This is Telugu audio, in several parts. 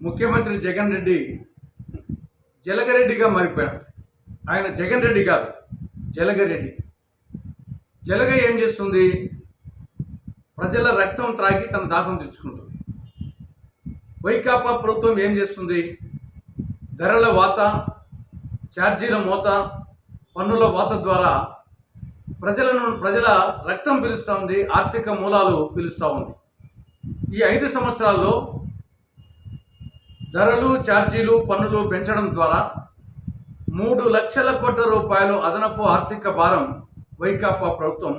ముఖ్యమంత్రి జగన్ రెడ్డి జలగరెడ్డిగా మారిపోయాడు. ఆయన జగన్ రెడ్డి కాదు, జలగరెడ్డి. జలగ ఏం చేస్తుంది? ప్రజల రక్తం త్రాగి తన దాహం తెచ్చుకుంటుంది. వైకాపా ప్రభుత్వం ఏం చేస్తుంది? ధరల వాత, ఛార్జీల మోత, పన్నుల వాత ద్వారా ప్రజల రక్తం పిలుస్తూ ఉంది, ఆర్థిక మూలాలు పిలుస్తూ ఉంది. ఈ 5 సంవత్సరాల్లో ధరలు, ఛార్జీలు, పన్నులు పెంచడం ద్వారా 3 లక్షల కోట్ల రూపాయలు అదనపు ఆర్థిక భారం వైకాపా ప్రభుత్వం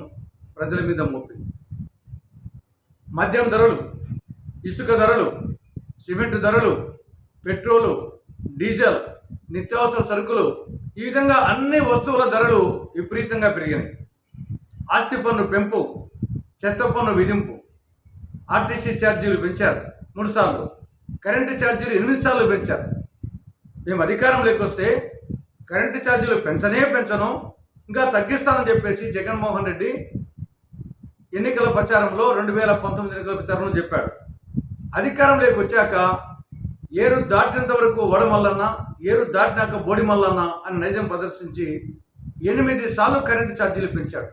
ప్రజల మీద మోపింది. మద్యం ధరలు, ఇసుక ధరలు, సిమెంట్ ధరలు, పెట్రోలు, డీజిల్, నిత్యావసర సరుకులు, ఈ విధంగా అన్ని వస్తువుల ధరలు విపరీతంగా పెరిగినాయి. ఆస్తి పన్ను పెంపు, చెత్త పన్ను విధింపు, ఆర్టీసీ ఛార్జీలు పెంచారు 3 సార్లు, కరెంటు ఛార్జీలు 8 సార్లు పెంచారు. మేము అధికారంలోకి వస్తే కరెంటు ఛార్జీలు పెంచను, ఇంకా తగ్గిస్తానని చెప్పేసి జగన్మోహన్ రెడ్డి ఎన్నికల ప్రచారంలో 2019 ఎన్నికల ప్రచారంలో చెప్పాడు. అధికారంలోకి వచ్చాక ఏరు దాటినంత వరకు వడమల్లన్న, ఏరు దాటినాక బోడి మల్లన్న అని నైజం ప్రదర్శించి 8 సార్లు కరెంటు ఛార్జీలు పెంచాడు.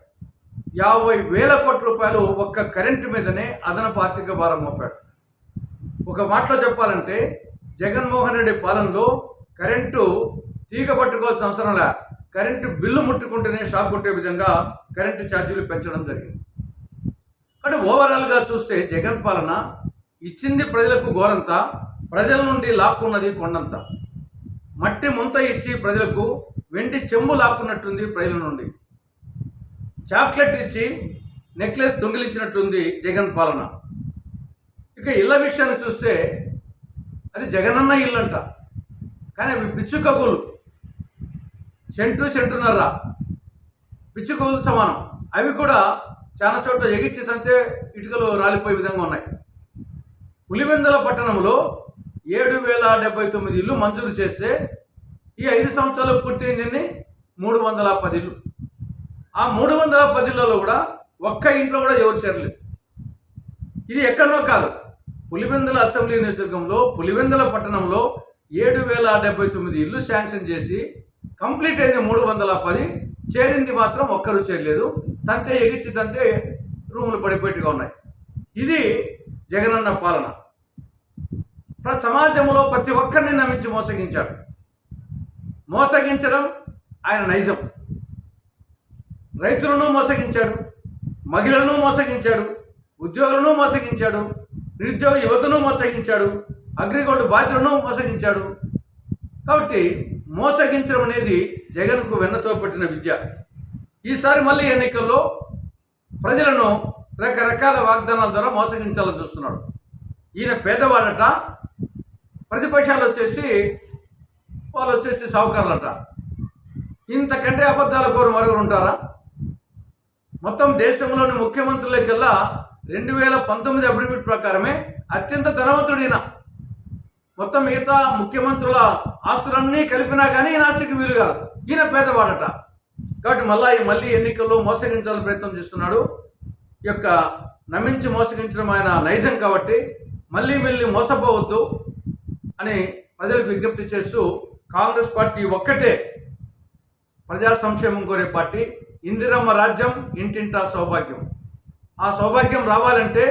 50,000 కోట్ల రూపాయలు ఒక్క కరెంటు మీదనే అదనపు ఆర్థిక భారం మోపాడు. ఒక మాటలో చెప్పాలంటే జగన్మోహన్ రెడ్డి పాలనలో కరెంటు తీగ పట్టుకోవాల్సిన అవసరం లే, కరెంటు బిల్లు ముట్టుకుంటేనే షాక్ కొట్టే విధంగా కరెంటు ఛార్జీలు పెంచడం జరిగింది. అంటే ఓవరాల్గా చూస్తే జగన్ పాలన ఇచ్చింది ప్రజలకు గోరంతా, ప్రజల నుండి లాక్కున్నది కొండంత. మట్టి ముంత ఇచ్చి ప్రజలకు వెండి చెంబు లాక్కున్నట్టుంది ప్రజల నుండి. చాక్లెట్ ఇచ్చి నెక్లెస్ దొంగిలించినట్టుంది జగన్ పాలన. ఇక ఇళ్ళ విషయాన్ని చూస్తే అది జగనన్న ఇల్లంట, కానీ అవి పిచ్చుకగులు, సెంటున్నర పిచ్చుకగులు సమానం. అవి కూడా చాలా చోట్ల ఎగిచ్చి తంతే ఇటుకలు రాలిపోయే విధంగా ఉన్నాయి. పులివెందుల పట్టణంలో 7,079 ఇల్లు మంజూరు చేస్తే ఈ 5 సంవత్సరాలు పూర్తయిందని 310 ఇల్లు. ఆ 310 ఇళ్లలో కూడా ఒక్క ఇంట్లో కూడా ఎవరు చేరలేదు. ఇది ఎక్కడో కాదు, పులివెందుల అసెంబ్లీ నియోజకవర్గంలో పులివెందుల పట్టణంలో 7,079 ఇల్లు శాంక్షన్ చేసి కంప్లీట్ అయింది 310, చేరింది మాత్రం ఒక్కరు చేరలేదు. తంతే ఎగిచ్చి తంతే రూములు పడిపోయేట్టుగా ఉన్నాయి. ఇది జగనన్న పాలన. సమాజంలో ప్రతి ఒక్కరిని నమ్మించి మోసగించాడు. మోసగించడం ఆయన నైజం. రైతులను మోసగించాడు, మహిళలను మోసగించాడు, ఉద్యోగులను మోసగించాడు, నిరుద్యోగ యువతను మోసగించాడు, అగ్రిగోల్డ్ బాధితులను మోసగించాడు. కాబట్టి మోసగించడం అనేది జగన్కు వెన్నతో పట్టిన విద్య. ఈసారి మళ్ళీ ఎన్నికల్లో ప్రజలను రకరకాల వాగ్దానాల ద్వారా మోసగించాలని చూస్తున్నాడు. ఈయన పేదవాడట, ప్రతిపక్షాలు వాళ్ళు వచ్చేసి సావుకారులట. ఇంతకంటే అబద్ధాల కోరు మరొకరు ఉంటారా? మొత్తం దేశంలోని ముఖ్యమంత్రులకెల్లా 2019 అఫిడవిట్ ప్రకారమే అత్యంత ధనవంతుడైన. మొత్తం మిగతా ముఖ్యమంత్రుల ఆస్తులన్నీ కలిపినా కానీ ఈయన ఆస్తికి వీలు కాదు. ఈయన పేదవాడట. కాబట్టి మళ్ళీ ఎన్నికల్లో మోసగించాలని ప్రయత్నం చేస్తున్నాడు. ఈ యొక్క నమ్మించి మోసగించడం ఆయన నైజం. కాబట్టి మళ్ళీ మోసపోవద్దు అని ప్రజలకు విజ్ఞప్తి చేస్తూ, కాంగ్రెస్ పార్టీ ఒక్కటే ప్రజా సంక్షేమం కోరే పార్టీ. ఇందిరమ్మ రాజ్యం, ఇంటింటా సౌభాగ్యం. ఆ సౌభాగ్యం రావాలంటే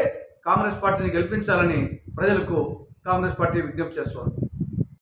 కాంగ్రెస్ పార్టీని గెలిపించాలని ప్రజలకు కాంగ్రెస్ పార్టీ విజ్ఞప్తి చేస్తోంది.